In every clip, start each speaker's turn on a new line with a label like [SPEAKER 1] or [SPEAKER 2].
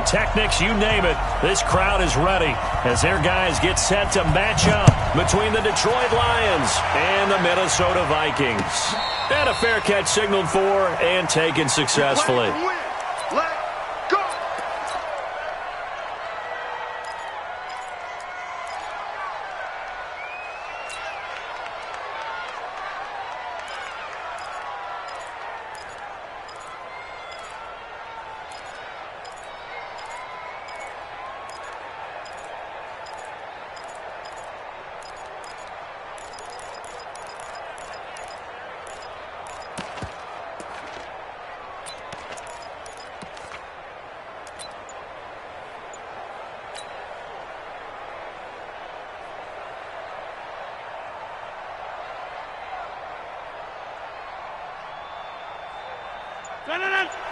[SPEAKER 1] pyrotechnics, you name it. This crowd is ready as their guys get set to match up between the Detroit Lions and the Minnesota Vikings. And a fair catch signaled for and taken successfully.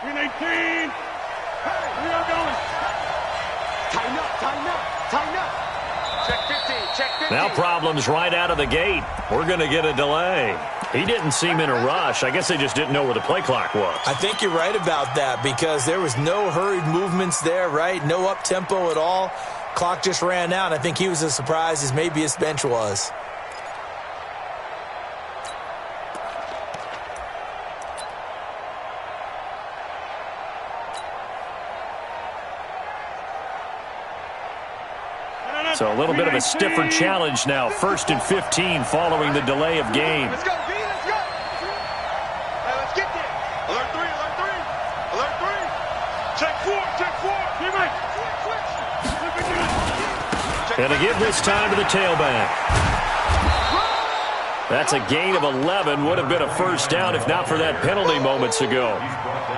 [SPEAKER 2] Green 18. Hey, we are going.
[SPEAKER 3] Tighten up, tighten up, tighten up. Check 15, check 15.
[SPEAKER 1] Now problems right out of the gate. We're going to get a delay. He didn't seem in a rush. I guess they just didn't know where the play clock was.
[SPEAKER 4] I think you're right about that because there was no hurried movements there, right? No up-tempo at all. Clock just ran out. I think he was as surprised as maybe his bench was.
[SPEAKER 1] So a little bit of a stiffer challenge now. 1st and 15 following the delay of game.
[SPEAKER 3] Let's go, B, let's go. Hey, let's get there. Alert 3, alert 3. Alert 3.
[SPEAKER 2] Check 4, check 4. Keep it. Switch.
[SPEAKER 1] And to give this time to the tailback. That's a gain of 11. Would have been a first down if not for that penalty moments ago.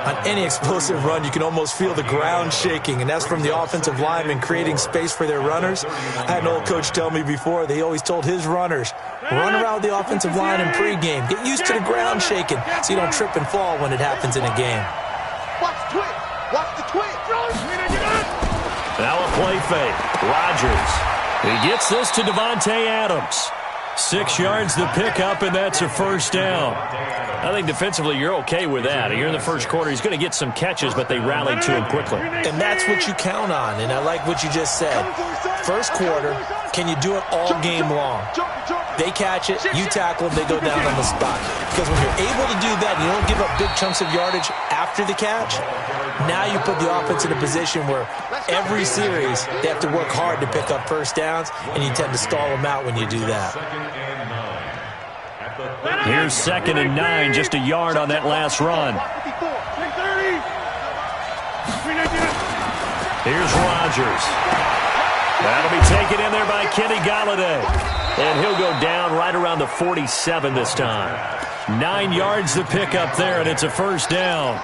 [SPEAKER 4] On any explosive run, you can almost feel the ground shaking, and that's from the offensive linemen creating space for their runners. I had an old coach tell me before that he always told his runners, run around the offensive line in pregame. Get used to the ground shaking so you don't trip and fall when it happens in a game.
[SPEAKER 3] Watch the twitch. Watch the twitch.
[SPEAKER 1] Now a play fake. Rodgers. He gets this to Devontae Adams. 6 yards the pickup, and that's a first down. I think defensively you're okay with that. Here in the first quarter, he's going to get some catches, but they rallied to him quickly.
[SPEAKER 4] And that's what you count on, and I like what you just said. First quarter, can you do it all game long? They catch it, you tackle them, they go down on the spot. Because when you're able to do that, you don't give up big chunks of yardage after the catch, now you put the offense in a position where every series they have to work hard to pick up first downs, and you tend to stall them out when you do that.
[SPEAKER 1] Here's 2nd and 9, just a yard on that last run. Here's Rodgers. That'll be taken in there by Kenny Golladay. And he'll go down right around the 47 this time. 9 yards to pick up there, and it's a first down.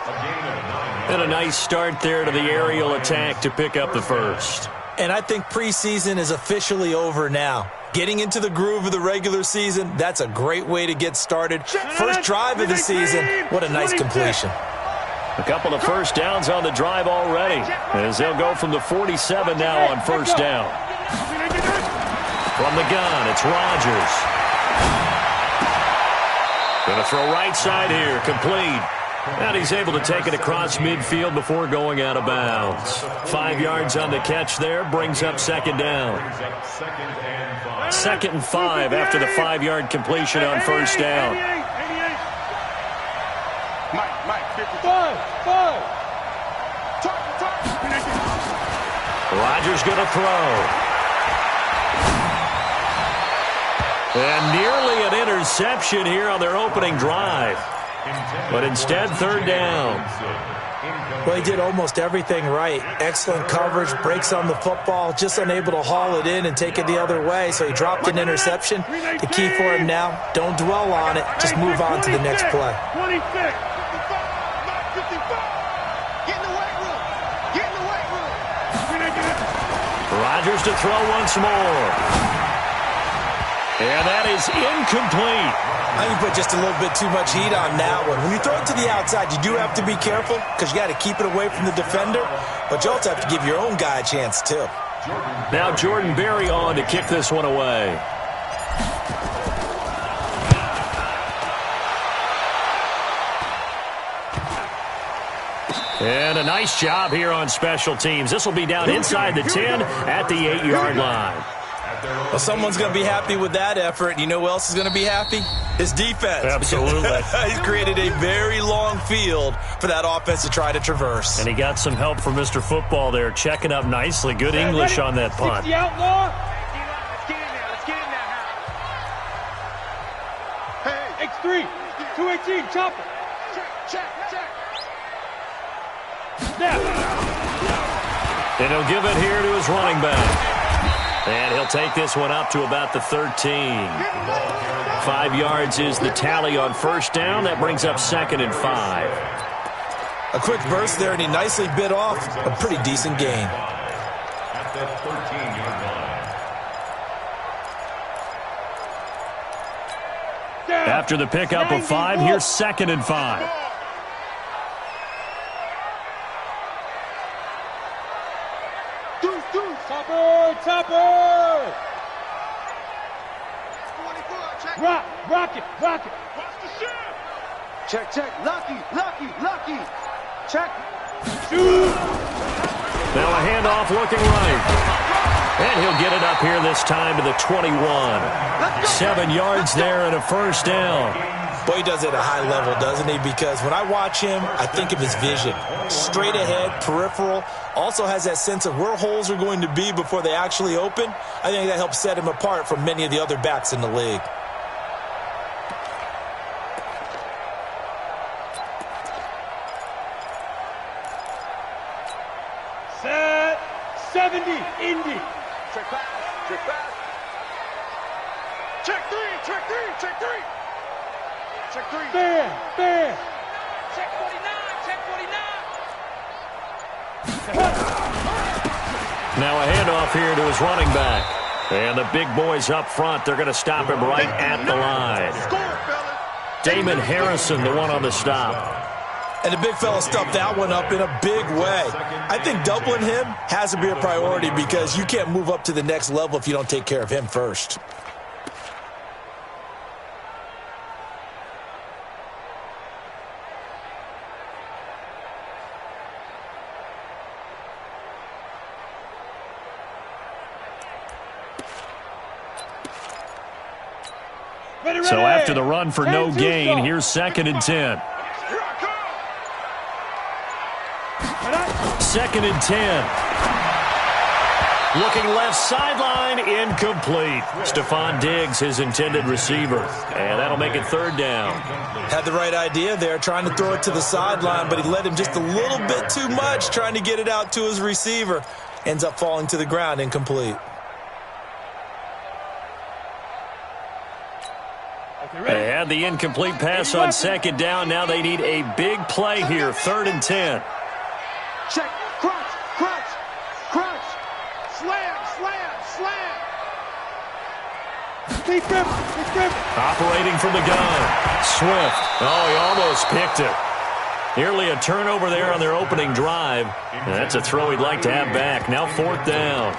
[SPEAKER 1] And a nice start there to the aerial attack to pick up the first.
[SPEAKER 4] And I think preseason is officially over now. Getting into the groove of the regular season, that's a great way to get started. First drive of the season, what a nice completion.
[SPEAKER 1] A couple of first downs on the drive already, as they'll go from the 47 now on first down. From the gun, it's Rodgers. Going to throw right side here, complete. And he's able to take it across midfield before going out of bounds. 5 yards on the catch there, brings up second down. 2nd and 5 after the 5-yard completion on first down. Rodgers going to throw. And nearly an interception here on their opening drive. But instead, third down.
[SPEAKER 4] Well, he did almost everything right. Excellent coverage, breaks on the football, just unable to haul it in and take it the other way. So he dropped an interception. The key for him now, don't dwell on it. Just move on to the next play.
[SPEAKER 3] 26. Get in the weight room. Get in the weight room.
[SPEAKER 1] Rodgers to throw once more. And that is incomplete.
[SPEAKER 4] I think you put just a little bit too much heat on that one. When you throw it to the outside, you do have to be careful because you got to keep it away from the defender. But you also have to give your own guy a chance, too.
[SPEAKER 1] Now Jordan Berry on to kick this one away. And a nice job here on special teams. This will be down inside the 10 at the 8-yard line.
[SPEAKER 4] Well, someone's going to be happy with that effort. You know who else is going to be happy? His defense.
[SPEAKER 1] Absolutely.
[SPEAKER 4] He's created a very long field for that offense to try to traverse.
[SPEAKER 1] And he got some help from Mr. Football there, checking up nicely. Good English on that punt.
[SPEAKER 2] 60 outlaw.
[SPEAKER 3] Let's get in there. Hey.
[SPEAKER 2] X3. 218. Chopper.
[SPEAKER 3] Check.
[SPEAKER 2] Snap.
[SPEAKER 1] And he'll give it here to his running back. And he'll take this one up to about the 13. 5 yards is the tally on first down. That brings up 2nd and 5.
[SPEAKER 4] A quick burst there, and he nicely bit off a pretty decent gain.
[SPEAKER 5] At the 13-yard line.
[SPEAKER 1] After the pickup of 5, here's 2nd and 5.
[SPEAKER 2] Topper. Rock it.
[SPEAKER 3] Watch the ship. Check. Lucky. Check.
[SPEAKER 2] Shoot.
[SPEAKER 1] Now a handoff looking right. And he'll get it up here this time to the 21. 7 yards there and a first down.
[SPEAKER 4] Boy, he does it at a high level, doesn't he? Because when I watch him, I think of his vision. Straight ahead, peripheral. Also has that sense of where holes are going to be before they actually open. I think that helps set him apart from many of the other backs in the league.
[SPEAKER 2] Set. 70. Indy.
[SPEAKER 3] Check pass. Check three. Check 3.
[SPEAKER 2] Fair.
[SPEAKER 3] Check 49.
[SPEAKER 1] Now a handoff here to his running back. And the big boys up front, they're going to stop him right at the line.
[SPEAKER 3] Score, fellas.
[SPEAKER 1] Damon Harrison, the one on the stop.
[SPEAKER 4] And the big fella stuffed that one up in a big way. I think doubling him has to be a priority because you can't move up to the next level if you don't take care of him first.
[SPEAKER 1] So after the run for no gain, here's 2nd and 10. 2nd and 10. Looking left sideline, incomplete. Stephon Diggs, his intended receiver. And that'll make it 3rd down.
[SPEAKER 4] Had the right idea there, trying to throw it to the sideline, but he led him just a little bit too much, trying to get it out to his receiver. Ends up falling to the ground, incomplete.
[SPEAKER 1] They had the incomplete pass on 2nd down. Now they need a big play here, 3rd and 10.
[SPEAKER 3] Check. Crunch. Slam.
[SPEAKER 2] Deep grip.
[SPEAKER 1] Operating from the gun. Swift. Oh, he almost picked it. Nearly a turnover there on their opening drive. And that's a throw he'd like to have back. Now 4th down.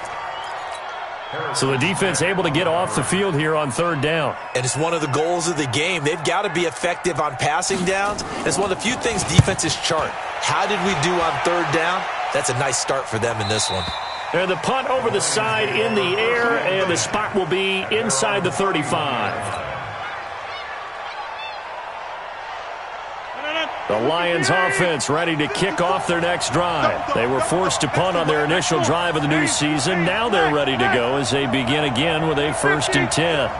[SPEAKER 1] So the defense able to get off the field here on 3rd down.
[SPEAKER 4] And it's one of the goals of the game. They've got to be effective on passing downs. It's one of the few things defenses chart. How did we do on 3rd down? That's a nice start for them in this one.
[SPEAKER 1] And the punt over the side in the air, and the spot will be inside the 35. The Lions offense ready to kick off their next drive. They were forced to punt on their initial drive of the new season. Now they're ready to go as they begin again with a 1st and 10.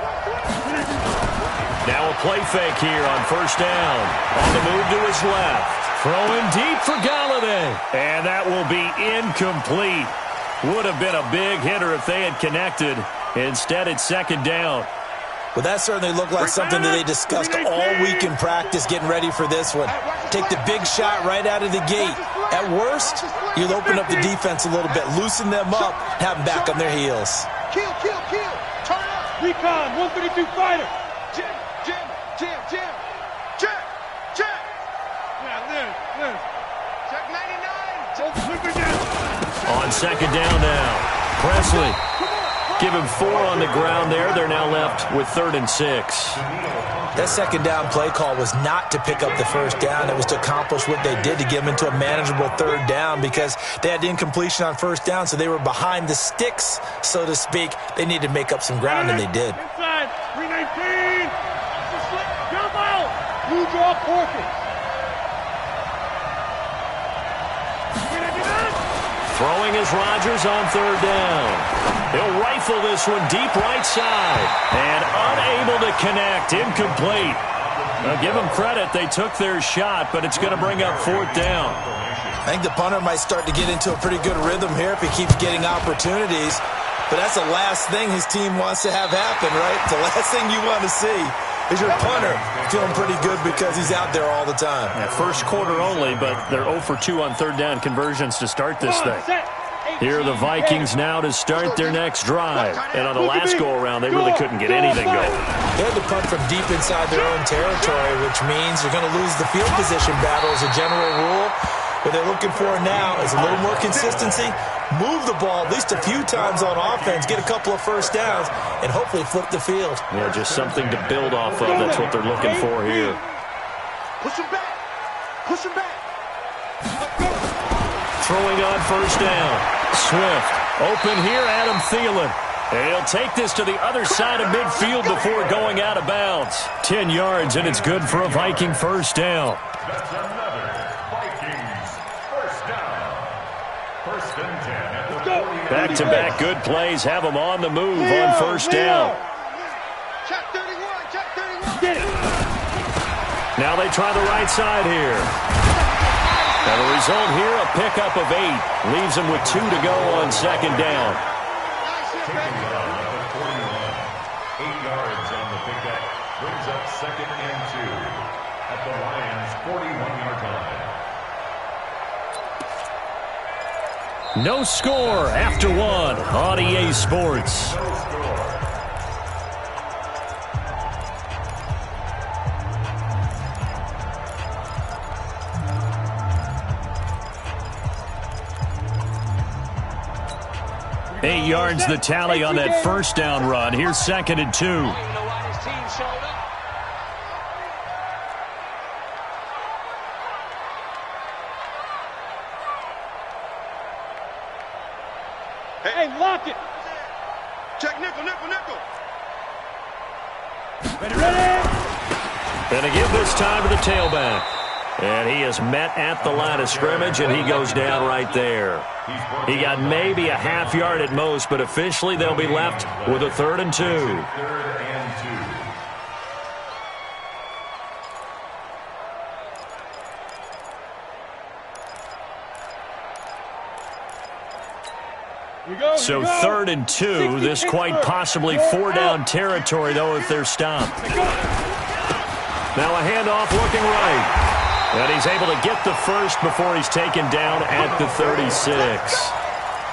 [SPEAKER 1] Now a play fake here on 1st down. On the move to his left. Throwing deep for Galladay. And that will be incomplete. Would have been a big hitter if they had connected. Instead, it's 2nd down.
[SPEAKER 4] Well, that certainly looked like something that they discussed all week in practice getting ready for this one. Take the big shot right out of the gate. At worst, you'll open up the defense a little bit, loosen them up, have them back on their heels.
[SPEAKER 3] Kill. Turn up.
[SPEAKER 2] Recon. 132 fighter.
[SPEAKER 3] Jim. Check.
[SPEAKER 2] Yeah, Liz.
[SPEAKER 3] Check 99.
[SPEAKER 2] Look again.
[SPEAKER 1] On 2nd down now. Presley. Give him 4 on the ground there. They're now left with 3rd and 6.
[SPEAKER 4] That second down play call was not to pick up the first down. It was to accomplish what they did, to get them into a manageable 3rd down, because they had incompletion on first down, so they were behind the sticks, so to speak. They needed to make up some ground, and they did.
[SPEAKER 2] Inside, 319. Jump out. Blue draw Porkins.
[SPEAKER 1] Throwing is Rodgers on 3rd down. He'll rifle this one deep right side. And unable to connect. Incomplete. Now, give them credit. They took their shot, but it's going to bring up 4th down.
[SPEAKER 4] I think the punter might start to get into a pretty good rhythm here if he keeps getting opportunities. But that's the last thing his team wants to have happen, right? The last thing you want to see is your punter feeling pretty good because he's out there all the time.
[SPEAKER 1] Yeah, first quarter only, but they're 0 for 2 on 3rd down conversions to start this thing. Here are the Vikings now to start their next drive. And on the last go-around, they really couldn't get anything going.
[SPEAKER 4] They had to punt from deep inside their own territory, which means you're going to lose the field position battle as a general rule. What they're looking for now is a little more consistency, move the ball at least a few times on offense, get a couple of first downs, and hopefully flip the field.
[SPEAKER 1] Yeah, just something to build off of. That's what they're looking for here.
[SPEAKER 3] Push him back. Push him back.
[SPEAKER 1] Throwing on first down. Swift. Open here, Adam Thielen. And he'll take this to the other side of midfield before going out of bounds. 10 yards, and it's good for a Viking first down.
[SPEAKER 5] That's another Vikings first down. 1st and 10 at the 40.
[SPEAKER 1] Back-to-back good plays have them on the move on first down.
[SPEAKER 3] Check 31. Check 31. Get it.
[SPEAKER 1] Now they try the right side here. And the result here, a pickup of 8. Leaves them with 2 to go on 2nd down.
[SPEAKER 5] Taking down at the 41. 8 yards on the pickup. Brings up 2nd and 2 at the Lions' 41-yard line.
[SPEAKER 1] No score after 1 on EA Sports.
[SPEAKER 5] No score.
[SPEAKER 1] Eight yards the tally on that first down run. Here's 2nd and 2.
[SPEAKER 2] Hey, lock it.
[SPEAKER 3] Check nickel, nickel, nickel.
[SPEAKER 2] Ready.
[SPEAKER 1] Going to give this time to the tailback. And he is met at the line of scrimmage, and he goes down right there. He got maybe a half yard at most, but officially they'll be left with a 3rd and 2.
[SPEAKER 5] 3rd and
[SPEAKER 2] 2.
[SPEAKER 1] So 3rd and 2. This quite possibly 4-down territory, though, if they're stopped. Now a handoff looking right. And he's able to get the first before he's taken down at the 36.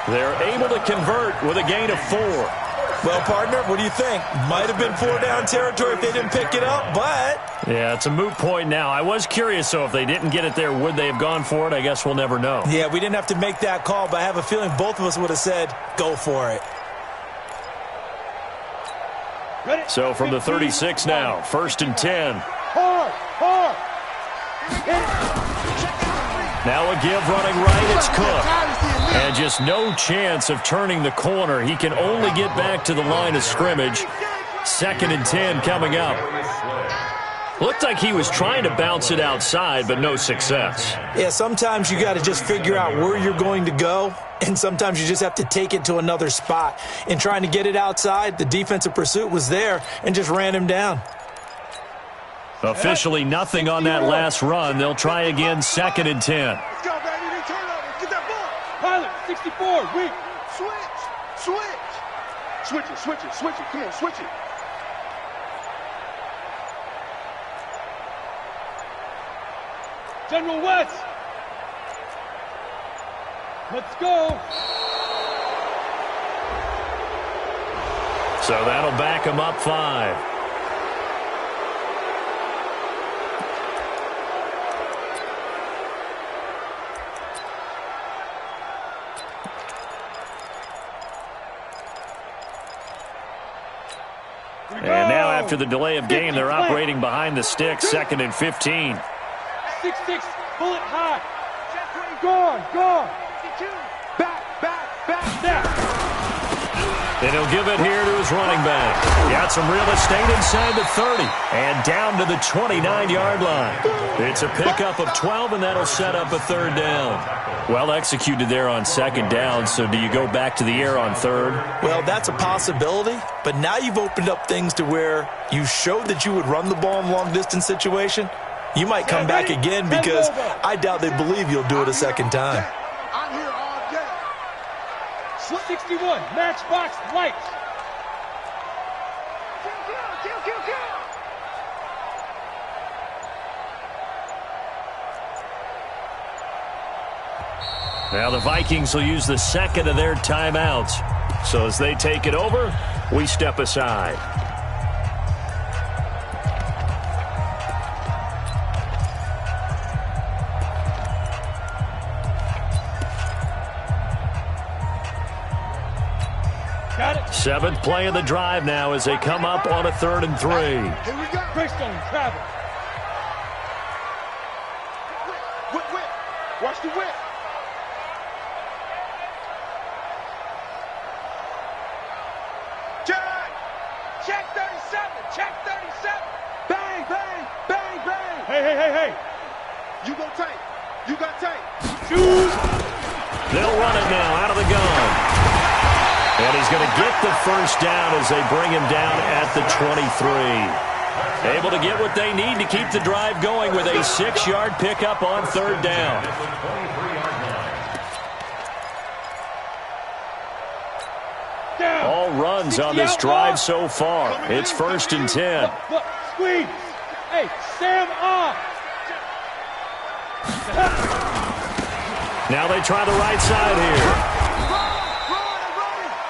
[SPEAKER 1] They're able to convert with a gain of 4.
[SPEAKER 4] Well, partner, what do you think? Might have been 4-down territory if they didn't pick it up, but...
[SPEAKER 1] Yeah, it's a moot point now. I was curious, so if they didn't get it there, would they have gone for it? I guess we'll never know.
[SPEAKER 4] Yeah, we didn't have to make that call, but I have a feeling both of us would have said, go for it.
[SPEAKER 1] So from the 36 now, 1st and 10.
[SPEAKER 2] Hard.
[SPEAKER 1] Now a give running right, it's Cook. And just no chance of turning the corner. He can only get back to the line of scrimmage. 2nd and 10 coming up. Looked like he was trying to bounce it outside, but no success.
[SPEAKER 4] Yeah, sometimes you got to just figure out where you're going to go, and sometimes you just have to take it to another spot. In trying to get it outside, the defensive pursuit was there and just ran him down.
[SPEAKER 1] Officially nothing on that last run. They'll try again, 2nd and 10.
[SPEAKER 3] Let's go, baby. They turn over. Get that ball.
[SPEAKER 2] Pilot, 64, weak.
[SPEAKER 3] Switch it. Come on, switch it.
[SPEAKER 2] General West. Let's go.
[SPEAKER 1] So that'll back him up 5. And now after the delay of game, they're operating behind the sticks, 2nd and 15.
[SPEAKER 2] 6-6, pull it high. Go. Back.
[SPEAKER 1] And he'll give it here to his running back. Got some real estate inside the 30 and down to the 29-yard line. It's a pickup of 12, and that'll set up a 3rd down. Well executed there on 2nd down, so do you go back to the air on 3rd?
[SPEAKER 4] Well, that's a possibility, but now you've opened up things to where you showed that you would run the ball in long-distance situation. You might come back again because I doubt they believe you'll do it a 2nd time.
[SPEAKER 3] I'm here all day.
[SPEAKER 2] 61, matchbox lights. Kill.
[SPEAKER 1] Now the Vikings will use the 2nd of their timeouts. So as they take it over, we step aside.
[SPEAKER 2] Got it.
[SPEAKER 1] 7th play of the drive now as they come up on a 3rd and 3.
[SPEAKER 3] Here we go.
[SPEAKER 2] Greystone, travel.
[SPEAKER 3] Whip. Watch the whip. Check 37. Bang.
[SPEAKER 2] Hey.
[SPEAKER 3] You got tape.
[SPEAKER 2] Choose.
[SPEAKER 1] They'll run it now out of the gun. And he's going to get the 1st down as they bring him down at the 23. Able to get what they need to keep the drive going with a 6-yard pickup on 3rd down. All runs on this drive so far. It's 1st and 10.
[SPEAKER 2] Look, squeeze. Hey, Sam on.
[SPEAKER 1] Now they try the right side here.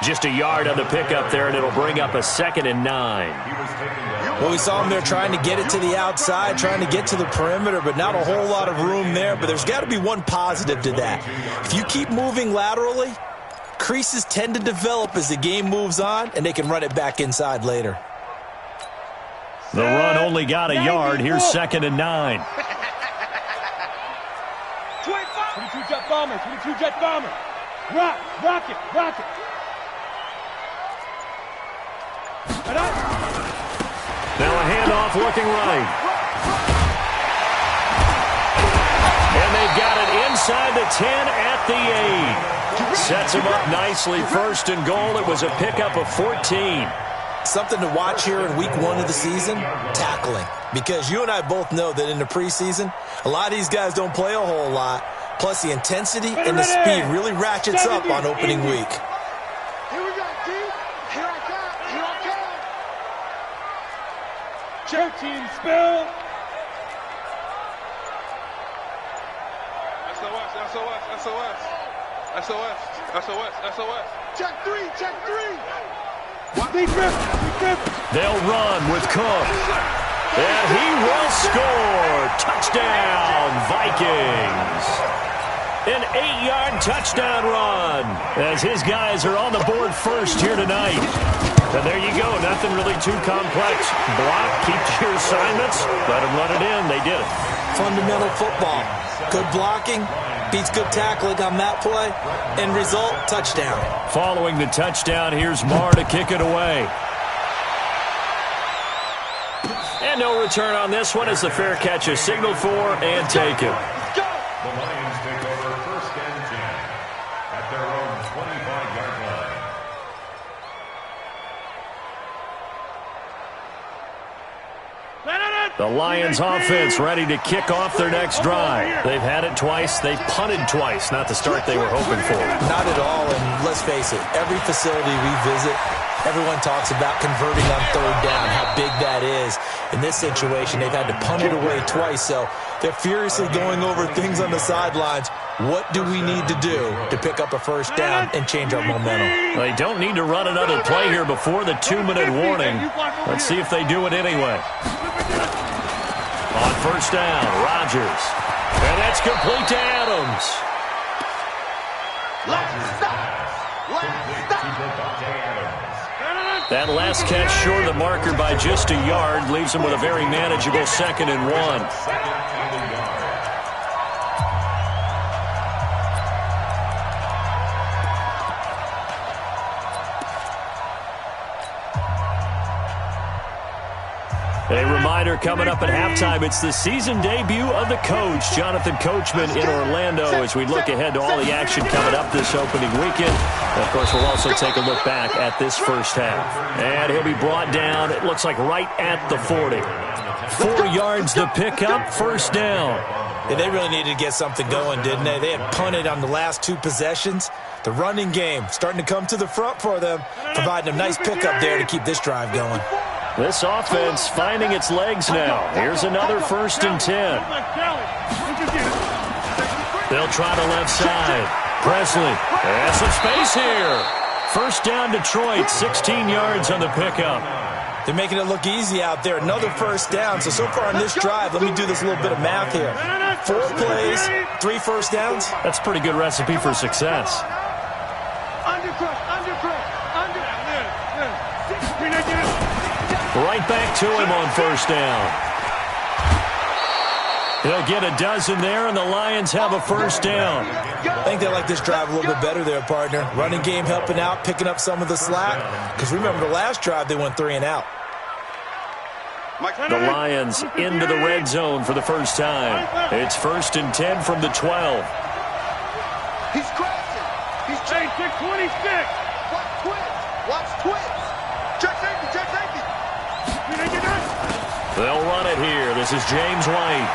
[SPEAKER 1] Just a yard on the pickup there, and it'll bring up a 2nd and 9.
[SPEAKER 4] Well, we saw him there trying to get it to the outside, trying to get to the perimeter, but not a whole lot of room there. But there's got to be one positive to that. If you keep moving laterally, creases tend to develop as the game moves on, and they can run it back inside later.
[SPEAKER 1] The run only got a yard. Here's 2nd and 9.
[SPEAKER 2] 22-jet bomber. Rock it.
[SPEAKER 1] Now a handoff looking right. And they've got it inside the 10 at the 8. Sets him up nicely. 1st and goal. It was a pickup of 14.
[SPEAKER 4] Something to watch here in week 1 of the season, tackling. Because you and I both know that in the preseason, a lot of these guys don't play a whole lot. Plus the intensity and the speed really ratchets up on opening week.
[SPEAKER 3] Here we go, D. Here I come.
[SPEAKER 2] 13 spill.
[SPEAKER 3] SOS. Check three.
[SPEAKER 2] Big rip.
[SPEAKER 1] They'll run with Cook. And he will score. Touchdown, Vikings. An 8-yard touchdown run as his guys are on the board first here tonight. And there you go. Nothing really too complex. Block, keep to your assignments, let them run it in. They did it.
[SPEAKER 4] Fundamental football. Good blocking beats good tackling on that play. End result, touchdown.
[SPEAKER 1] Following the touchdown, here's Marr to kick it away. And no return on this one as the fair catch is signaled for and taken.
[SPEAKER 5] The Lions take over 1st and 10 at their own 25-yard line.
[SPEAKER 1] The Lions offense ready to kick off their next drive. They've had it twice. They've punted twice. Not the start they were hoping for.
[SPEAKER 4] Not at all, and let's face it, every facility we visit, everyone talks about converting on 3rd down, how big that is. In this situation, they've had to punt it away twice, so they're furiously going over things on the sidelines. What do we need to do to pick up a 1st down and change our momentum?
[SPEAKER 1] They don't need to run another play here before the 2-minute warning. Let's see if they do it anyway. On 1st down, Rodgers. And that's complete to Adams. That last catch short of the marker by just a yard leaves him with a very manageable 2nd and 1. A reminder coming up at halftime, it's the season debut of the coach, Jonathan Coachman in Orlando, as we look ahead to all the action coming up this opening weekend. And of course, we'll also take a look back at this first half. And he'll be brought down, it looks like right at the 40. 4 yards to pick up, first down.
[SPEAKER 4] Yeah, they really needed to get something going, didn't they? They had punted on the last 2 possessions. The running game starting to come to the front for them, providing a nice pickup there to keep this drive going.
[SPEAKER 1] This offense finding its legs now. Here's another 1st and 10. They'll try the left side. Presley has some space here. First down Detroit, 16 yards on the pickup.
[SPEAKER 4] They're making it look easy out there. Another first down. So far on this drive, let me do this little bit of math here. 4 plays, 3 first downs.
[SPEAKER 1] That's a pretty good recipe for success. Right back to him on first down. He'll get a dozen there, and the Lions have a first down.
[SPEAKER 4] I think they like this drive a little bit better there, partner. Running game helping out, picking up some of the slack. Because remember, the last drive, they went 3 and out.
[SPEAKER 1] The Lions into the red zone for the first time. It's 1st and 10 from the 12.
[SPEAKER 3] He's crashing. He's chasing 26. Watch twins. Watch twins. Check safety. Check safety.
[SPEAKER 1] They'll run it here. This is James White.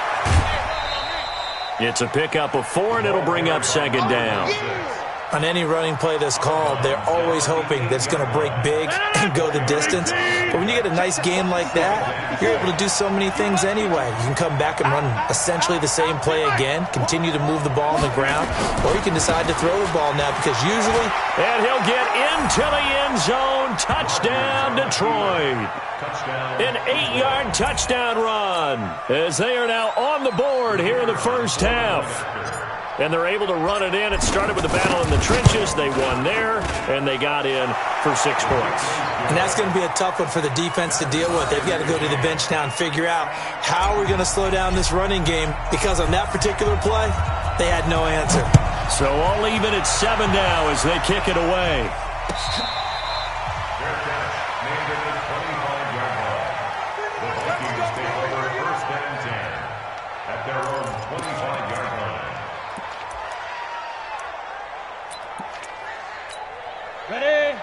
[SPEAKER 1] It's a pickup of 4, and it'll bring up 2nd down.
[SPEAKER 4] On any running play that's called, they're always hoping that it's going to break big and go the distance. But when you get a nice game like that, you're able to do so many things anyway. You can come back and run essentially the same play again, continue to move the ball on the ground, or you can decide to throw the ball now because usually...
[SPEAKER 1] And he'll get into the end zone. Touchdown, Detroit. An 8-yard touchdown run as they are now on the board here in the first half. And they're able to run it in. It started with a battle in the trenches. They won there, and they got in for 6 points.
[SPEAKER 4] And that's going to be a tough one for the defense to deal with. They've got to go to the bench now and figure out how we're going to slow down this running game, because on that particular play, they had no answer.
[SPEAKER 1] So all even at 7 now as they kick it away.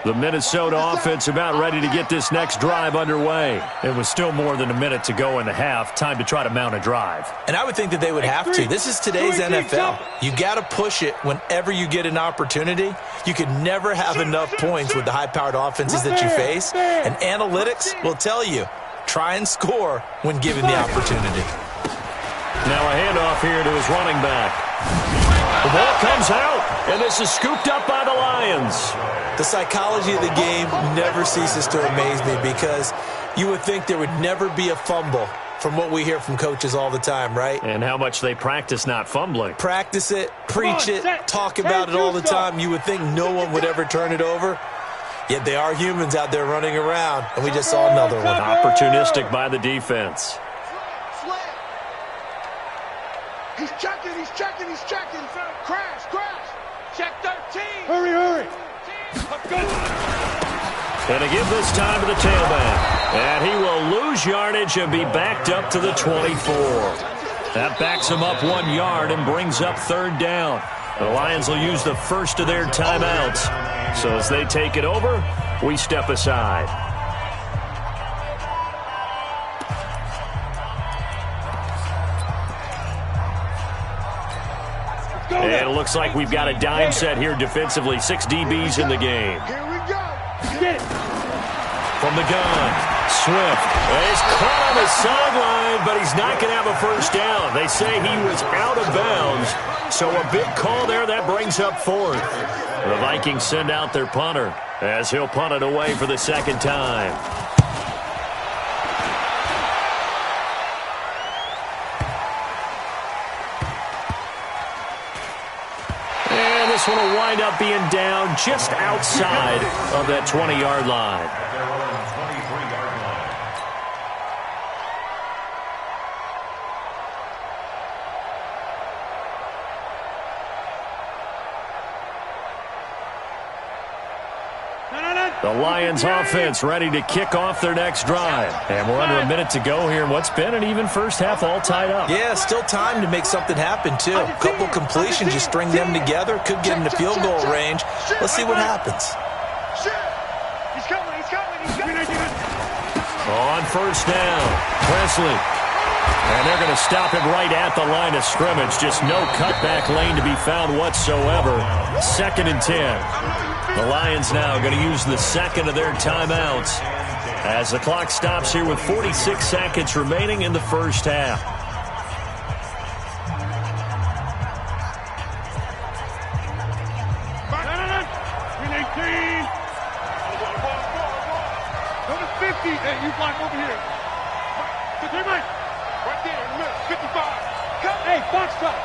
[SPEAKER 1] The Minnesota offense about ready to get this next drive underway. It was still more than a minute to go in the half. Time to try to mount a drive.
[SPEAKER 4] And I would think that they would have to. This is today's NFL. You got to push it whenever you get an opportunity. You can never have enough points with the high-powered offenses that you face. And analytics will tell you, try and score when given the opportunity.
[SPEAKER 1] Now a handoff here to his running back. The ball comes out, and this is scooped up by the Lions.
[SPEAKER 4] The psychology of the game never ceases to amaze me, because you would think there would never be a fumble from what we hear from coaches all the time, right?
[SPEAKER 1] And how much they practice not fumbling.
[SPEAKER 4] Practice it, preach it, talk about it all the time. You would think no one would ever turn it over. Yet they are humans out there running around, and we just saw another one.
[SPEAKER 1] Opportunistic by the defense.
[SPEAKER 3] He's checking. Crash. Check 13.
[SPEAKER 2] Hurry.
[SPEAKER 1] And to give this time to the tailback. And he will lose yardage and be backed up to the 24. That backs him up 1 yard and brings up 3rd down. The Lions will use the first of their timeouts. So as they take it over, we step aside. And it looks like we've got a dime set here defensively. 6 DBs in the game.
[SPEAKER 3] Here we go.
[SPEAKER 1] From the gun, Swift. He's caught on the sideline, but he's not going to have a first down. They say he was out of bounds. So a big call there. That brings up 4th. The Vikings send out their punter as he'll punt it away for the 2nd time. this one will wind up being down just outside of that 20-yard line.
[SPEAKER 5] Their own 23-yard line.
[SPEAKER 1] The Lions offense ready to kick off their next drive. And we're under a minute to go here in what's been an even first half, all tied up.
[SPEAKER 4] Yeah, still time to make something happen, too. A couple completions, just string them together. Could get them to field goal range. Let's see what happens.
[SPEAKER 3] He's coming.
[SPEAKER 1] On first down, Presley. And they're going to stop it right at the line of scrimmage. Just no cutback lane to be found whatsoever. 2nd and 10. The Lions now going to use the second of their timeouts as the clock stops here with 46 seconds remaining in the first half.
[SPEAKER 2] Go to 50. Hey, you block over here. Right there in the middle. 55. Hey, box truck.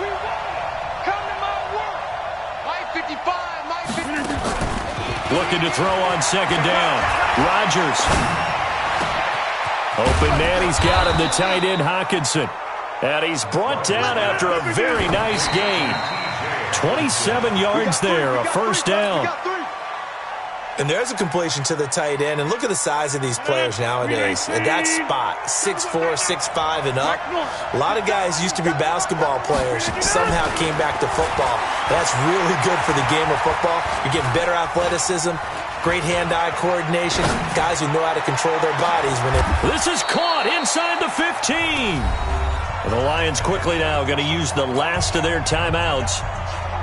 [SPEAKER 2] We want it. Come to my work. My 55.
[SPEAKER 1] Looking to throw on second down. Rodgers. Open man, he's got him, the tight end, Hockenson. And he's brought down after a very nice gain. 27 yards there, a first down.
[SPEAKER 4] And there's a completion to the tight end. And look at the size of these players nowadays. At that spot, 6'4", 6'5", and up. A lot of guys used to be basketball players. Somehow came back to football. That's really good for the game of football. You're getting better athleticism, great hand-eye coordination. Guys who know how to control their bodies when they...
[SPEAKER 1] This is caught inside the 15. And the Lions quickly now going to use the last of their timeouts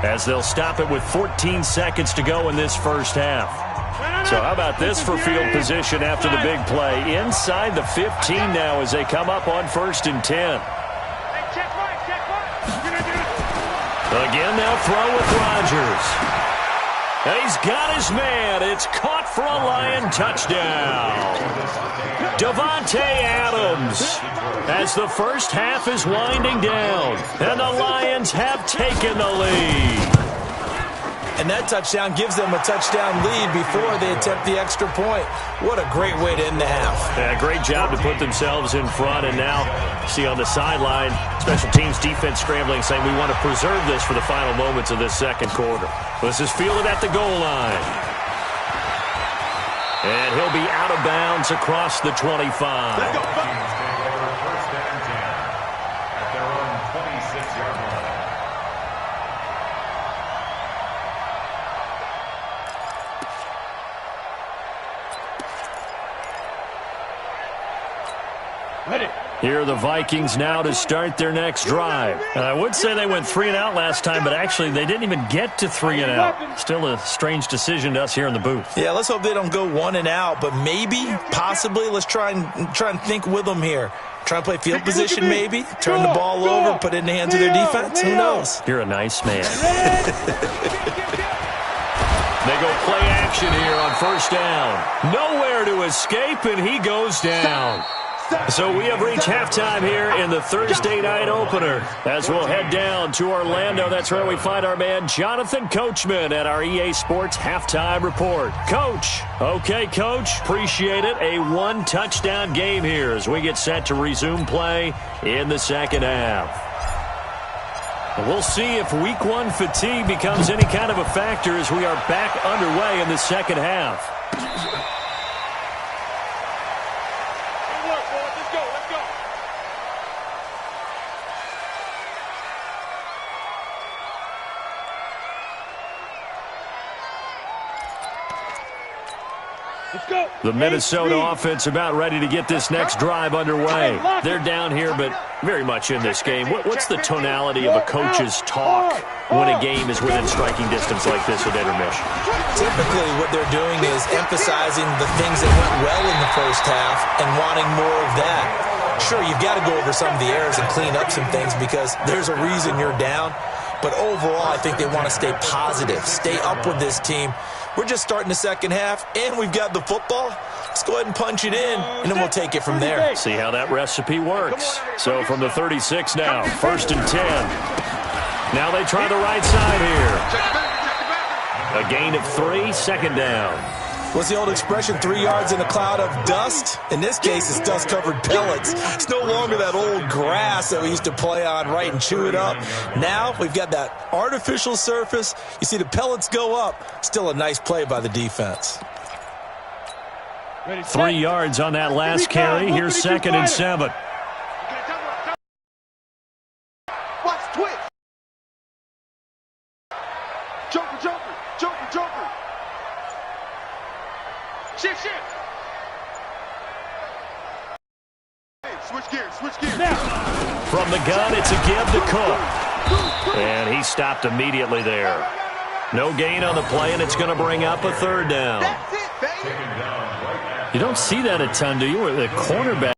[SPEAKER 1] as they'll stop it with 14 seconds to go in this first half. So how about this for field position after the big play? Inside the 15 now as they come up on 1st and 10. Again, they'll throw with Rodgers. And he's got his man. It's caught for a Lion touchdown. Davante Adams as the first half is winding down. And the Lions have taken the lead.
[SPEAKER 4] And that touchdown gives them a touchdown lead before they attempt the extra point. What a great way to end the half.
[SPEAKER 1] Yeah, great job to put themselves in front. And now, see on the sideline, special teams defense scrambling, saying we want to preserve this for the final moments of this second quarter. This is fielded at the goal line. And he'll be out of bounds across the 25.
[SPEAKER 5] Let's go. First and 10 at their own 26-yard line.
[SPEAKER 1] Here are the Vikings now to start their next drive. And I would say they went 3 and out last time, but actually they didn't even get to 3 and out. Still a strange decision to us here in the booth.
[SPEAKER 4] Yeah, let's hope they don't go 1 and out, but maybe, possibly, let's try and think with them here. Try and play field position maybe, turn the ball over, put it in the hands of their defense. Who knows?
[SPEAKER 1] You're a nice man. They go play action here on first down. Nowhere to escape, and he goes down. So we have reached halftime here in the Thursday night opener. As we'll head down to Orlando, that's where we find our man Jonathan Coachman at our EA Sports Halftime Report. Coach. Okay, Coach. Appreciate it. A 1-touchdown game here as we get set to resume play in the second half. We'll see if Week 1 fatigue becomes any kind of a factor as we are back underway in the second half. The Minnesota offense about ready to get this next drive underway. They're down here, but very much in this game. What's the tonality of a coach's talk when a game is within striking distance like this at intermission?
[SPEAKER 4] Typically, what they're doing is emphasizing the things that went well in the first half and wanting more of that. Sure, you've got to go over some of the errors and clean up some things because there's a reason you're down. But overall, I think they want to stay positive, stay up with this team. We're just starting the second half, and we've got the football. Let's go ahead and punch it in, and then we'll take it from there.
[SPEAKER 1] See how that recipe works. So from the 36 now, 1st and 10. Now they try the right side here. A gain of 3, 2nd down.
[SPEAKER 4] What's the old expression, 3 yards in a cloud of dust? In this case, it's dust-covered pellets. It's no longer that old grass that we used to play on, right, and chew it up. Now we've got that artificial surface. You see the pellets go up. Still a nice play by the defense.
[SPEAKER 1] 3 yards on that last carry. Here's 2nd and 7.
[SPEAKER 3] Watch twitch. Joker, joker, joker, joker. Shift. Hey, switch gears, switch gears.
[SPEAKER 1] From the gun, it's a give to Cook. And he stopped immediately there. No gain on the play, and it's going to bring up a 3rd down.
[SPEAKER 3] That's it, baby.
[SPEAKER 1] You don't see that a ton, do you? Where the cornerback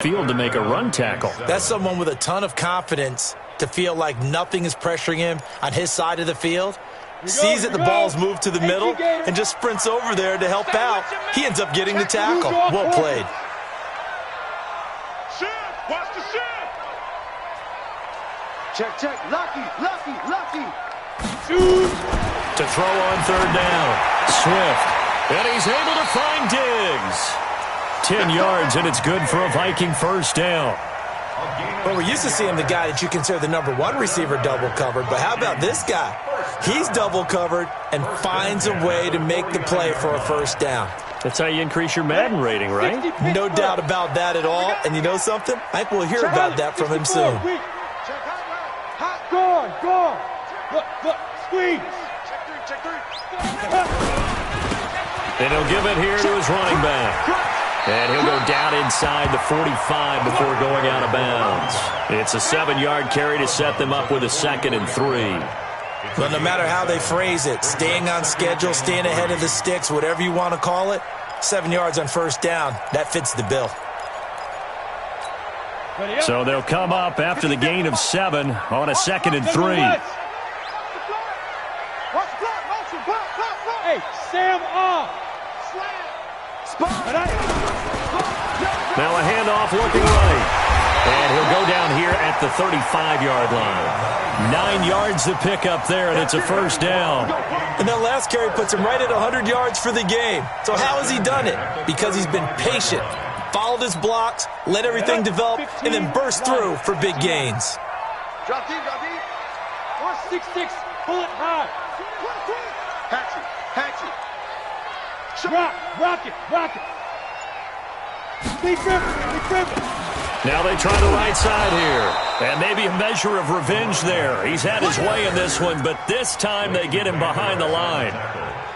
[SPEAKER 1] field to make a run tackle.
[SPEAKER 4] That's someone with a ton of confidence to feel like nothing is pressuring him on his side of the field. Sees that the ball's moved to the middle and just sprints over there to help out. He ends up getting the tackle. Well played.
[SPEAKER 2] Shift. Watch the shift.
[SPEAKER 3] Check. Lucky.
[SPEAKER 1] To throw on 3rd down. Swift. And he's able to find Diggs. 10 yards, and it's good for a Viking 1st down.
[SPEAKER 4] Well, we're used to seeing the guy that you consider the number 1 receiver double covered, but how about this guy? He's double covered and finds a way to make the play for a 1st down.
[SPEAKER 1] That's how you increase your Madden rating, right?
[SPEAKER 4] No doubt about that at all. And you know something? I think we'll hear about that from him soon.
[SPEAKER 2] Hot guard. Look, squeeze. Check 3.
[SPEAKER 1] And he'll give it here to his running back. And he'll go down inside the 45 before going out of bounds. It's a 7-yard carry to set them up with a 2nd and 3.
[SPEAKER 4] Well, no matter how they phrase it, staying on schedule, staying ahead of the sticks, whatever you want to call it, 7 yards on 1st down, that fits the bill.
[SPEAKER 1] So they'll come up after the gain of 7 on a 2nd and 3.
[SPEAKER 2] Hey, Sam off.
[SPEAKER 1] Now a handoff looking right. And he'll go down here at the 35-yard line. 9 yards to pick up there, and it's a 1st down.
[SPEAKER 4] And that last carry puts him right at 100 yards for the game. So how has he done it? Because he's been patient, followed his blocks, let everything develop, and then burst through for big gains.
[SPEAKER 3] Drop deep.
[SPEAKER 2] 166, pull it high.
[SPEAKER 3] Hatchet.
[SPEAKER 2] Rock it. Big river.
[SPEAKER 1] Now they try the right side here. And maybe a measure of revenge there. He's had his way in this one, but this time they get him behind the line.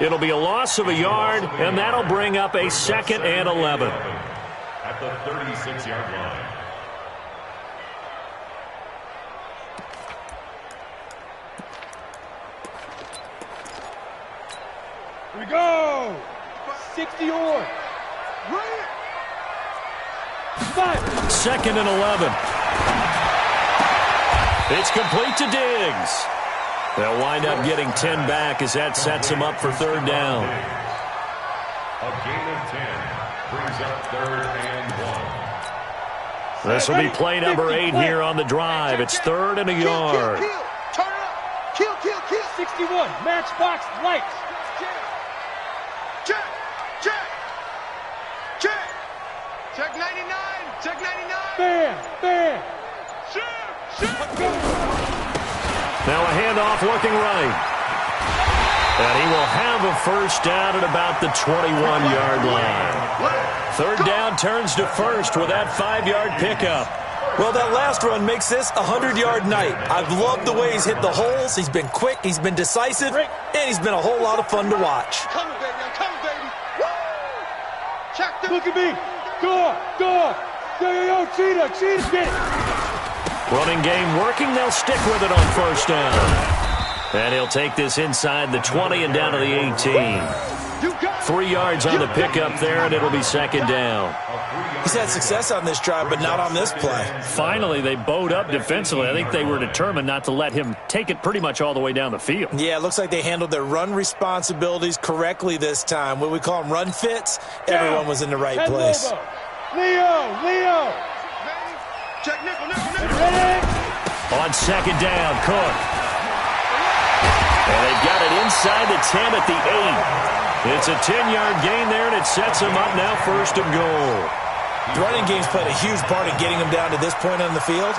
[SPEAKER 1] It'll be a loss of a yard, and that'll bring up a 2nd and 11.
[SPEAKER 5] At the 36-yard line.
[SPEAKER 2] Here we go. 60 or.
[SPEAKER 1] 2nd and 11. It's complete to Diggs. They'll wind up getting 10 back as that sets him up for 3rd down.
[SPEAKER 5] A gain of 10 brings up 3rd and 1.
[SPEAKER 1] This will be play number 8 here on the drive. It's 3rd and a yard.
[SPEAKER 3] Kill. Turn it up. Kill.
[SPEAKER 2] 61, matchbox lights.
[SPEAKER 3] Check 99.
[SPEAKER 2] Bam. Shoot.
[SPEAKER 1] Now a handoff looking right. And he will have a 1st down at about the 21-yard line. 3rd down turns to 1st with that 5-yard pickup.
[SPEAKER 4] Well, that last run makes this a 100-yard night. I've loved the way he's hit the holes. He's been quick, he's been decisive, and he's been a whole lot of fun to watch.
[SPEAKER 3] Come on, baby. Woo! Check the.
[SPEAKER 2] Look at me. Go. Yo, cheetah, get it.
[SPEAKER 1] Running game working. They'll stick with it on 1st down. And he'll take this inside the 20 and down to the 18. 3 yards on the pickup there, and it'll be 2nd down.
[SPEAKER 4] He's had success on this drive, but not on this play.
[SPEAKER 1] Finally, they bowed up defensively. I think they were determined not to let him take it pretty much all the way down the field.
[SPEAKER 4] Yeah, it looks like they handled their run responsibilities correctly this time. What we call them run fits, everyone was in the right place.
[SPEAKER 2] Leo.
[SPEAKER 3] Check nickel.
[SPEAKER 1] On second down, Cook. And they've got it inside the 10 at the 8. It's a 10-yard gain there, and it sets them up now 1st and goal.
[SPEAKER 4] The running game's played a huge part in getting them down to this point on the field.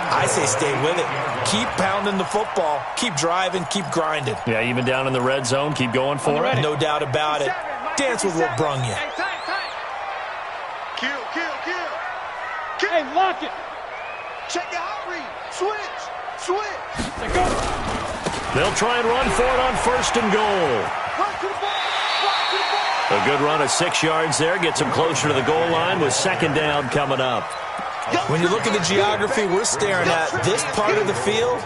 [SPEAKER 4] I say stay with it. Keep pounding the football. Keep driving. Keep grinding.
[SPEAKER 1] Yeah, even down in the red zone, keep going for it.
[SPEAKER 4] No doubt about it. Dance with what brung you.
[SPEAKER 3] Kill.
[SPEAKER 2] Hey, lock it.
[SPEAKER 3] Check the out read. Switch.
[SPEAKER 1] They'll try and run for it on 1st and goal.
[SPEAKER 3] Run to the ball.
[SPEAKER 1] A good run of 6 yards there. Gets them closer to the goal line with 2nd down coming up.
[SPEAKER 4] When you look at the geography we're staring at, this part of the field,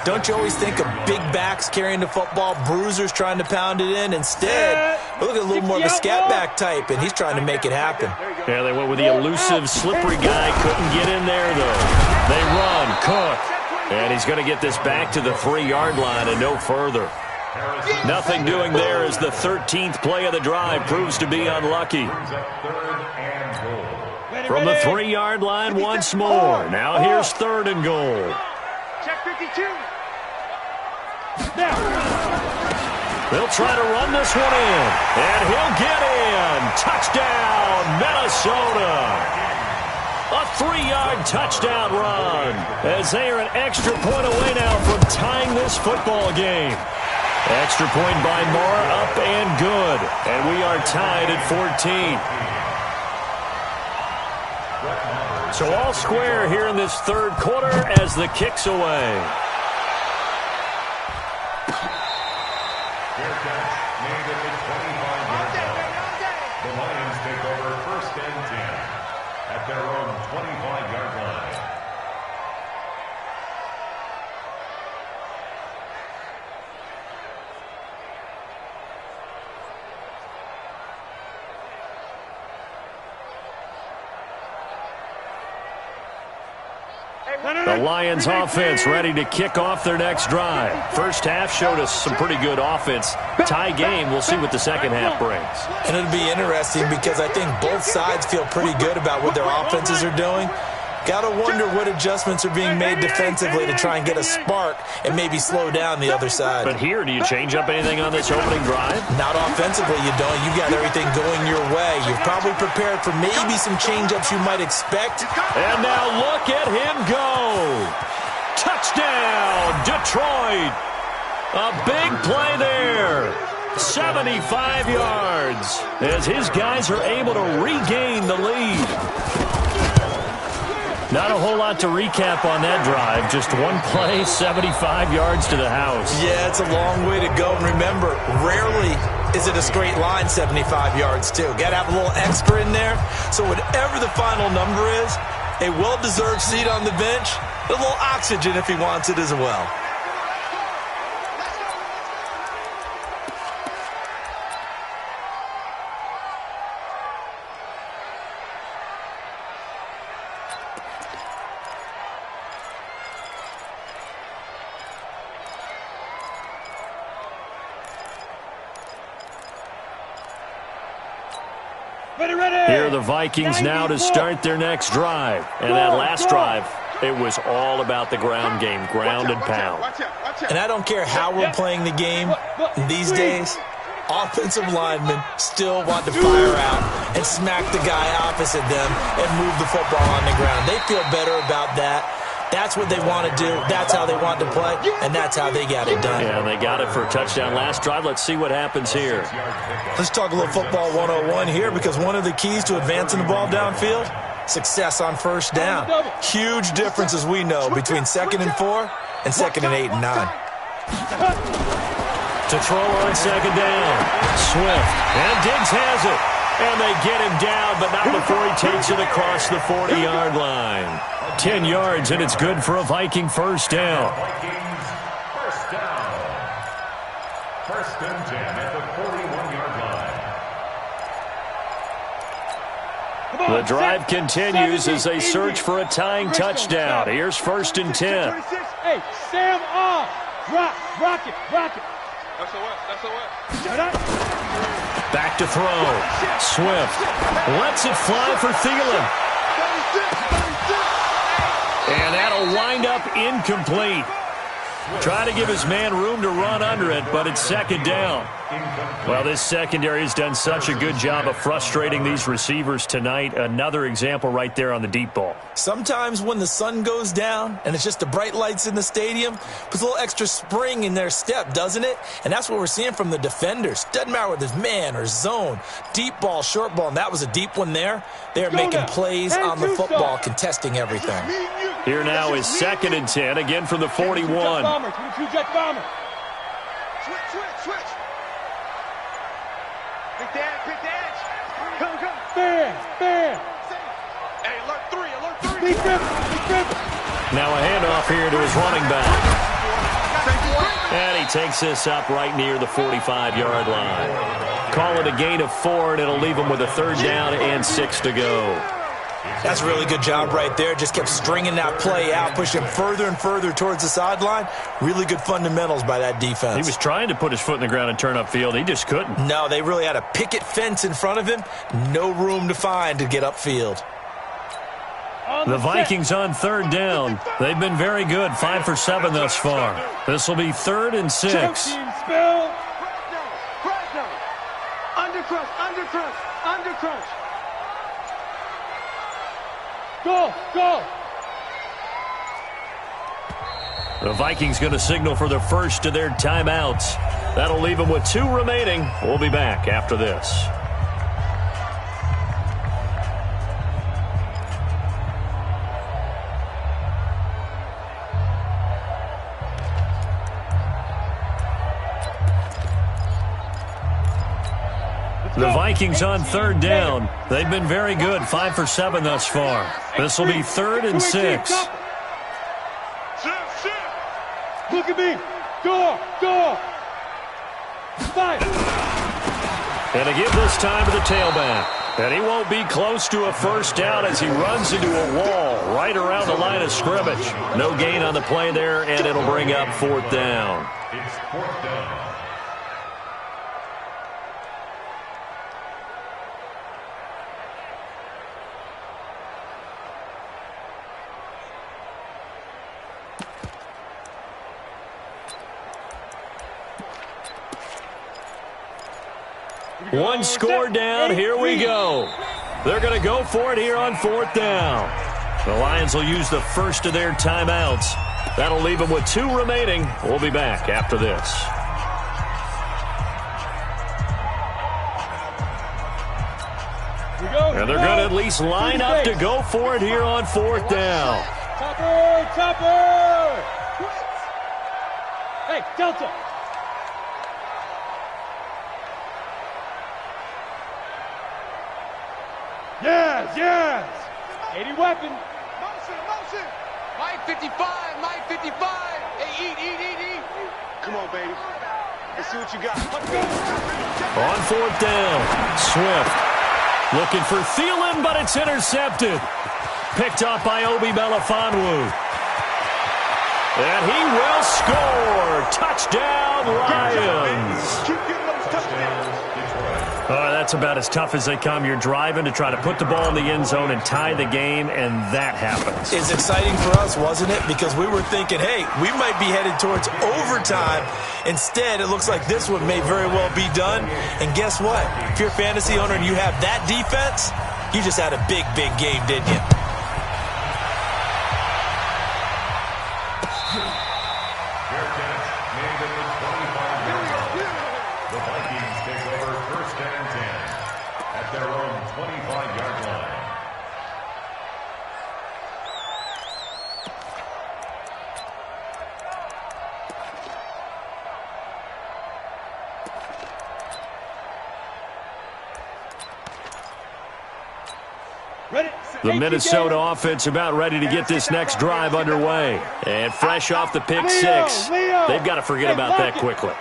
[SPEAKER 4] don't you always think of big backs carrying the football, bruisers trying to pound it in? Instead, we look at a little more of a scat back type, and he's trying to make it happen.
[SPEAKER 1] Yeah, they went with the elusive, slippery guy. Couldn't get in there, though. They run. Cook. And he's going to get this back to the 3-yard line and no further. Nothing doing there as the 13th play of the drive proves to be unlucky. From the 3-yard line once more. Now here's 3rd and goal.
[SPEAKER 2] Check 52.
[SPEAKER 1] They'll try to run this one in. And he'll get in. Touchdown, Minnesota. A 3-yard touchdown run as they are an extra point away now from tying this football game. Extra point by Moore, up and good. And we are tied at 14. So all square here in this 3rd quarter as the kick's away.
[SPEAKER 5] Fair catch made at the 25-yard line. The Lions take over 1st and 10 at their own 25-yard line.
[SPEAKER 1] The Lions offense ready to kick off their next drive. First half showed us some pretty good offense. Tie game, we'll see what the second half brings.
[SPEAKER 4] And it'll be interesting because I think both sides feel pretty good about what their offenses are doing. Got to wonder what adjustments are being made defensively to try and get a spark and maybe slow down the other side.
[SPEAKER 1] But here, do you change up anything on this opening drive?
[SPEAKER 4] Not offensively, you don't. You got everything going your way. You've probably prepared for maybe some change-ups you might expect.
[SPEAKER 1] And now look at him go. Touchdown, Detroit. A big play there. 75 yards as his guys are able to regain the lead. Not a whole lot to recap on that drive. Just one play, 75 yards to the house.
[SPEAKER 4] Yeah, it's a long way to go. And remember, rarely is it a straight line 75 yards, too. Got to have a little extra in there. So whatever the final number is, a well-deserved seat on the bench, a little oxygen if he wants it as well.
[SPEAKER 1] Here are the Vikings now to start their next drive. And that last drive, it was all about the ground game, ground and pound.
[SPEAKER 4] And I don't care how we're playing the game these days, offensive linemen still want to fire out and smack the guy opposite them and move the football on the ground. They feel better about that. That's what they want to do. That's how they want to play, and that's how they got it done.
[SPEAKER 1] Yeah, they got it for a touchdown last drive. Let's see what happens here.
[SPEAKER 4] Let's talk a little football 101 here, because one of the keys to advancing the ball downfield, success on first down. Huge difference, as we know, between 2nd and 4 and 2nd and 8 and 9.
[SPEAKER 1] To throw on 2nd down. Swift. And Diggs has it. And they get him down, but not before he takes it across the 40-yard line. 10 yards, and it's good for a Viking first down.
[SPEAKER 5] Vikings first down. 1st and 10 at the 41-yard line.
[SPEAKER 1] The drive continues as they search for a tying touchdown. Here's 1st and 10.
[SPEAKER 2] Hey, Sam off. Rock it. That's a what?
[SPEAKER 1] Back to throw. Swift lets it fly for Thielen. And that'll wind up incomplete. Trying to give his man room to run under it, but it's second down. Well, this secondary has done such a good job of frustrating these receivers tonight. Another example right there on the deep ball.
[SPEAKER 4] Sometimes when the sun goes down and it's just the bright lights in the stadium, puts a little extra spring in their step, doesn't it? And that's what we're seeing from the defenders. Doesn't matter whether it's man or zone, deep ball, short ball, and that was a deep one there. They're making plays on the football, contesting everything.
[SPEAKER 1] Here now is 2nd and 10, again from the 41.
[SPEAKER 3] Switch. Pick the edge. Come.
[SPEAKER 2] Fair.
[SPEAKER 3] Hey, alert three.
[SPEAKER 1] Now a handoff here to his running back. And he takes this up right near the 45-yard line. Call it a gain of 4, and it'll leave him with a 3rd down and 6 to go.
[SPEAKER 4] That's a really good job right there. Just kept stringing that play out, pushing further and further towards the sideline. Really good fundamentals by that defense.
[SPEAKER 1] He was trying to put his foot in the ground and turn upfield. He just couldn't.
[SPEAKER 4] No, they really had a picket fence in front of him. No room to find to get upfield.
[SPEAKER 1] The Vikings on 3rd down. They've been very good, 5 for 7 thus far. This will be 3rd and 6.
[SPEAKER 2] Undercrush. Go.
[SPEAKER 1] The Vikings going to signal for the first of their timeouts. That'll leave them with 2 remaining. We'll be back after this. The Vikings on 3rd down. They've been very good, 5 for 7 thus far. This will be 3rd and 6.
[SPEAKER 2] Look at me. Go. 5.
[SPEAKER 1] And a give this time to the tailback. And he won't be close to a first down as he runs into a wall right around the line of scrimmage. No gain on the play there, and it'll bring up 4th down.
[SPEAKER 5] It's 4th down.
[SPEAKER 1] One score down. Here we go. They're going to go for it here on 4th down. The Lions will use the first of their timeouts. That'll leave them with 2 remaining. We'll be back after this. And they're going to at least line up to go for it here on 4th down.
[SPEAKER 2] Chopper. Hey, Delta. Yes. 80 weapon.
[SPEAKER 3] Motion. Mike 55. Hey, eat. Come on, baby. Let's see what you got. Let's go.
[SPEAKER 1] On 4th down, Swift looking for Thielen, but it's intercepted. Picked off by Obi Melifonwu. And he will score. Touchdown, Lions.
[SPEAKER 3] Keep getting those touchdowns.
[SPEAKER 1] That's about as tough as they come. You're driving to try to put the ball in the end zone and tie the game, and that happens.
[SPEAKER 4] It's exciting for us, wasn't it? Because we were thinking, hey, we might be headed towards overtime. Instead, it looks like this one may very well be done. And guess what? If you're a fantasy owner and you have that defense, you just had a big game, didn't you?
[SPEAKER 1] The Minnesota offense about ready to get this next drive underway. And fresh off the pick 6, they've got to forget about that quickly.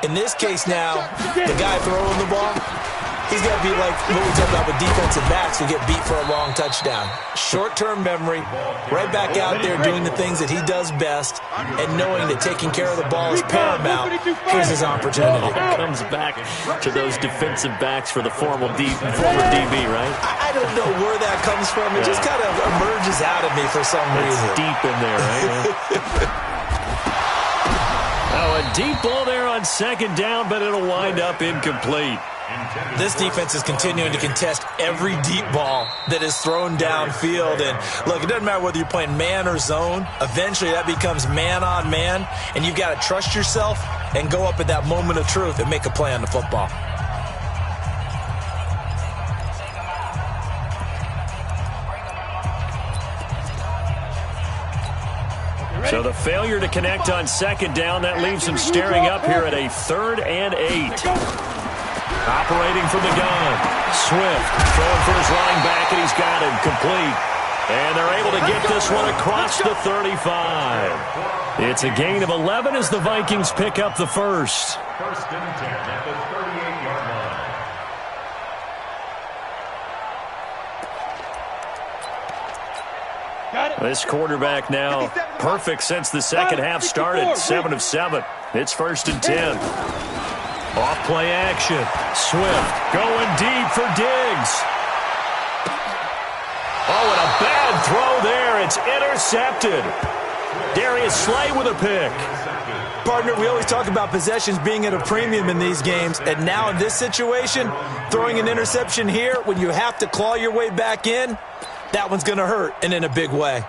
[SPEAKER 4] In this case now, the guy throwing the ball, He's got to be like what we talk about with defensive backs who get beat for a long touchdown. Short-term memory, right back out there doing the things that he does best, and knowing that taking care of the ball is paramount. Here's his opportunity.
[SPEAKER 1] Comes back to those defensive backs for the former DB, right?
[SPEAKER 4] I don't know where that comes from. It just kind of emerges out of me for some reason.
[SPEAKER 1] It's deep in there, right? Oh, a deep ball there on second down, but it'll wind up incomplete.
[SPEAKER 4] This defense is continuing to contest every deep ball that is thrown downfield. And, look, it doesn't matter whether you're playing man or zone. Eventually that becomes man-on-man, and you've got to trust yourself and go up at that moment of truth and make a play on the football.
[SPEAKER 1] So the failure to connect on second down, that leaves him staring up here at a 3rd and 8. Operating from the gun. Swift throwing for his running back, and he's got him complete. And they're able to get this one across the 35. It's a gain of 11 as the Vikings pick up the first.
[SPEAKER 5] 1st and 10 at the 38-yard line.
[SPEAKER 1] This quarterback now perfect since the second half started. 7 of 7. It's 1st and 10. Off play action. Swift going deep for Diggs. Oh, and a bad throw there. It's intercepted. Darius Slay with a pick.
[SPEAKER 4] Partner, we always talk about possessions being at a premium in these games, and now in this situation, throwing an interception here when you have to claw your way back in, that one's going to hurt, and in a big way.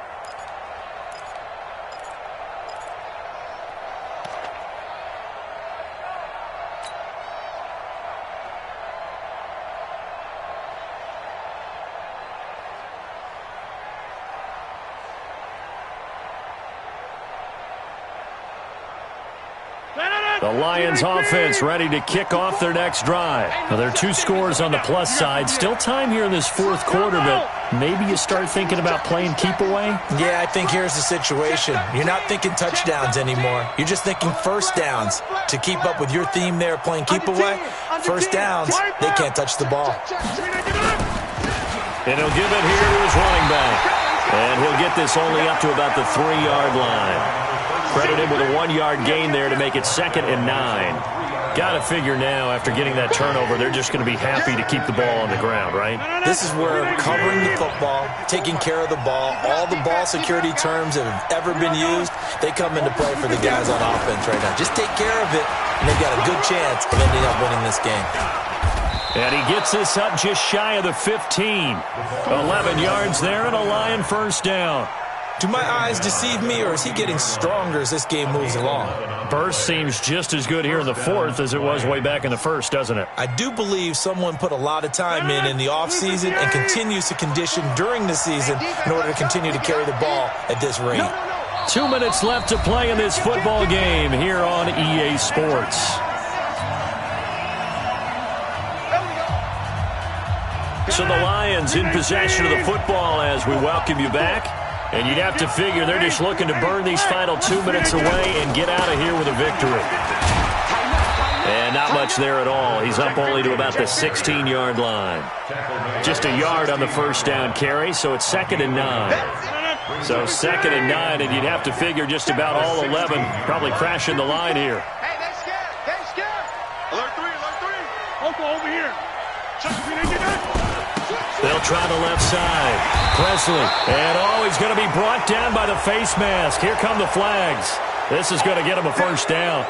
[SPEAKER 1] The Lions offense ready to kick off their next drive. Now, there are 2 scores on the plus side. Still time here in this 4th quarter, but maybe you start thinking about playing keep away?
[SPEAKER 4] Yeah, I think here's the situation. You're not thinking touchdowns anymore. You're just thinking first downs. To keep up with your theme there, playing keep away, first downs, they can't touch the ball.
[SPEAKER 1] And he'll give it here to his running back. And he'll get this only up to about the 3-yard line. Credited with a 1-yard gain there to make it 2nd and 9. Got to figure now, after getting that turnover, they're just going to be happy to keep the ball on the ground, right?
[SPEAKER 4] This is where covering the football, taking care of the ball, all the ball security terms that have ever been used, they come into play for the guys on offense right now. Just take care of it, and they've got a good chance of ending up winning this game.
[SPEAKER 1] And he gets this up just shy of the 15. 11 yards there and a Lion first down.
[SPEAKER 4] Do my eyes deceive me, or is he getting stronger as this game moves along?
[SPEAKER 1] Burst seems just as good here in the 4th as it was way back in the 1st, doesn't it?
[SPEAKER 4] I do believe someone put a lot of time in the offseason and continues to condition during the season in order to continue to carry the ball at this rate.
[SPEAKER 1] 2 minutes left to play in this football game here on EA Sports. So the Lions in possession of the football as we welcome you back. And you'd have to figure they're just looking to burn these final 2 minutes away and get out of here with a victory. And not much there at all. He's up only to about the 16-yard line. Just a yard on the first down carry, so it's 2nd and 9. So 2nd and 9, and you'd have to figure just about all 11 probably crashing the line here.
[SPEAKER 3] Hey, they scared. They scared. Alert 3, alert 3. Uncle, over here.
[SPEAKER 1] They'll try the left side. Presley. And he's going to be brought down by the face mask. Here come the flags. This is going to get him a first down.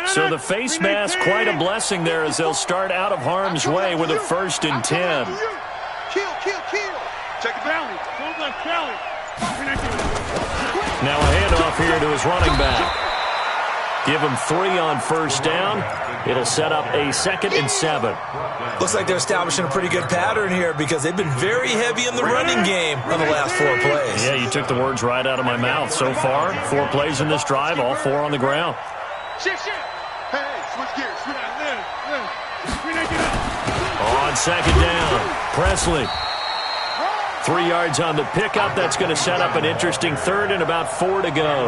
[SPEAKER 1] So the face mask, quite a blessing there as they'll start out of harm's way with a 1st and 10.
[SPEAKER 3] Kill. Check it down.
[SPEAKER 1] Now a handoff here to his running back. Give him 3 on first down. It'll set up a 2nd and 7.
[SPEAKER 4] Looks like they're establishing a pretty good pattern here because they've been very heavy in the running game on the last 4 plays.
[SPEAKER 1] Yeah, you took the words right out of my mouth. So far, 4 plays in this drive, all 4 on the ground.
[SPEAKER 3] Shift. Hey, switch gears.
[SPEAKER 1] On second down, Presley. 3 yards on the pickup. That's going to set up an interesting third and about 4 to go.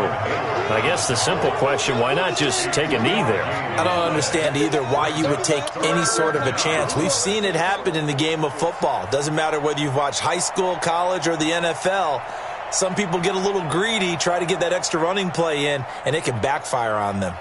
[SPEAKER 1] I guess the simple question, why not just take a knee there?
[SPEAKER 4] I don't understand either why you would take any sort of a chance. We've seen it happen in the game of football. Doesn't matter whether you've watched high school, college, or the NFL. Some people get a little greedy, try to get that extra running play in, and it can backfire on them.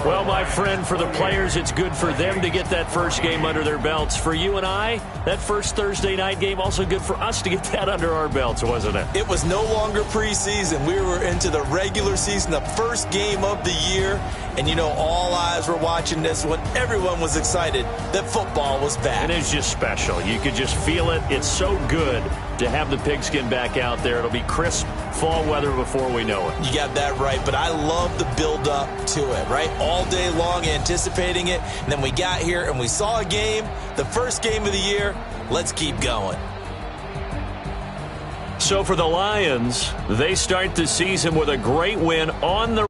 [SPEAKER 1] Well, my friend, for the players, it's good for them to get that first game under their belts. For you and I, that first Thursday night game, also good for us to get that under our belts, wasn't it?
[SPEAKER 4] It was no longer preseason. We were into the regular season, the first game of the year. And, you know, all eyes were watching this one. Everyone was excited that football was back.
[SPEAKER 1] And it's just special. You could just feel it. It's so good to have the pigskin back out there. It'll be crisp fall weather before we know it.
[SPEAKER 4] You got that right, but I love the build-up to it, right? All day long anticipating it, and then we got here and we saw a game, the first game of the year. Let's keep going.
[SPEAKER 1] So for the Lions, they start the season with a great win on the